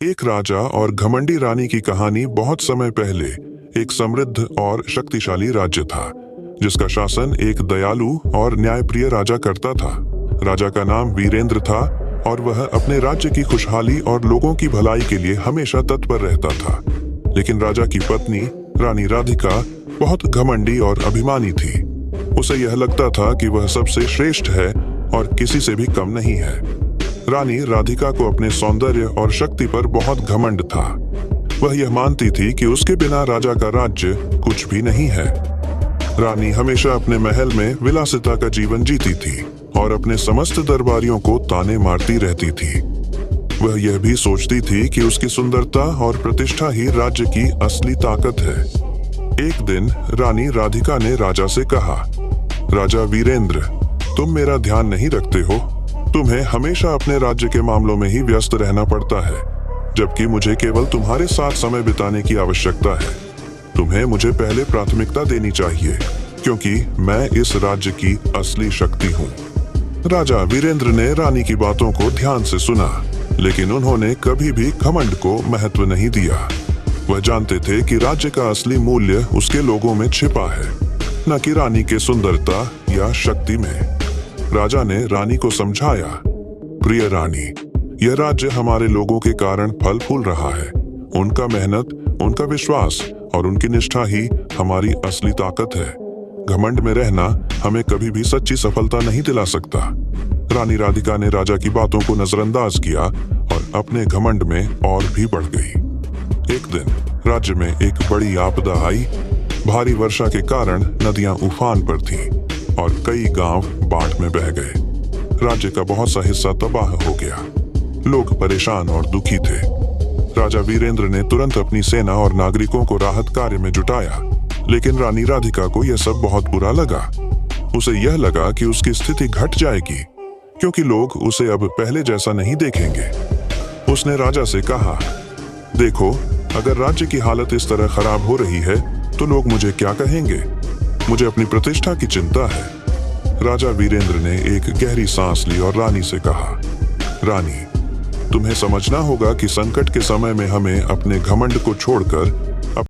एक राजा और घमंडी रानी की कहानी बहुत समय पहले एक समृद्ध और शक्तिशाली राज्य था, जिसका शासन एक दयालु और न्यायप्रिय राजा करता था। राजा का नाम वीरेंद्र था और वह अपने राज्य की खुशहाली और लोगों की भलाई के लिए हमेशा तत्पर रहता था। लेकिन राजा की पत्नी रानी राधिका बहुत घमंडी और अभिमानी थी। उसे यह लगता था कि वह सबसे श्रेष्ठ है और किसी से भी कम नहीं है। रानी राधिका को अपने सौंदर्य और शक्ति पर बहुत घमंड था। वह यह मानती थी कि उसके बिना राजा का राज्य कुछ भी नहीं है। रानी हमेशा अपने महल में विलासिता का जीवन जीती थी और अपने समस्त दरबारियों को ताने मारती रहती थी। वह यह भी सोचती थी कि उसकी सुंदरता और प्रतिष्ठा ही राज्य की असली ताकत है। एक दिन रानी राधिका ने राजा से कहा, राजा वीरेंद्र, तुम मेरा ध्यान नहीं रखते हो। तुम्हें हमेशा अपने राज्य के मामलों में ही व्यस्त रहना पड़ता है, जबकि मुझे केवल तुम्हारे साथ समय बिताने की आवश्यकता है। तुम्हें मुझे पहले प्राथमिकता देनी चाहिए, क्योंकि मैं इस राज्य की असली शक्ति हूँ। राजा वीरेंद्र ने रानी की बातों को ध्यान से सुना, लेकिन उन्होंने कभी भी घमंड को महत्व नहीं दिया। वह जानते थे कि राज्य का असली मूल्य उसके लोगों में छिपा है, न कि रानी के सुंदरता या शक्ति में। राजा ने रानी को समझाया, प्रिय रानी, यह राज्य हमारे लोगों के कारण फल फूल रहा है। उनका मेहनत, उनका विश्वास और उनकी निष्ठा ही हमारी असली ताकत है। घमंड में रहना हमें कभी भी सच्ची सफलता नहीं दिला सकता। रानी राधिका ने राजा की बातों को नजरअंदाज किया और अपने घमंड में और भी बढ़ गई। एक दिन राज्य में एक बड़ी आपदा आई। भारी वर्षा के कारण नदियां उफान पर थीं और कई गांव बाढ़ में बह गए। राज्य का बहुत सा हिस्सा तबाह हो गया। लोग परेशान और दुखी थे। राजा वीरेंद्र ने तुरंत अपनी सेना और नागरिकों को राहत कार्य में जुटाया, लेकिन रानी राधिका को यह सब बहुत बुरा लगा। उसे यह लगा कि उसकी स्थिति घट जाएगी, क्योंकि लोग उसे अब पहले जैसा नहीं देखेंगे। उसने राजा से कहा, देखो, अगर राज्य की हालत इस तरह खराब हो रही है तो लोग मुझे क्या कहेंगे? मुझे अपनी प्रतिष्ठा की चिंता है। राजा वीरेंद्र ने एक गहरी सांस ली और रानी से कहा, रानी, तुम्हें समझना होगा कि संकट के समय में हमें अपने घमंड को छोड़कर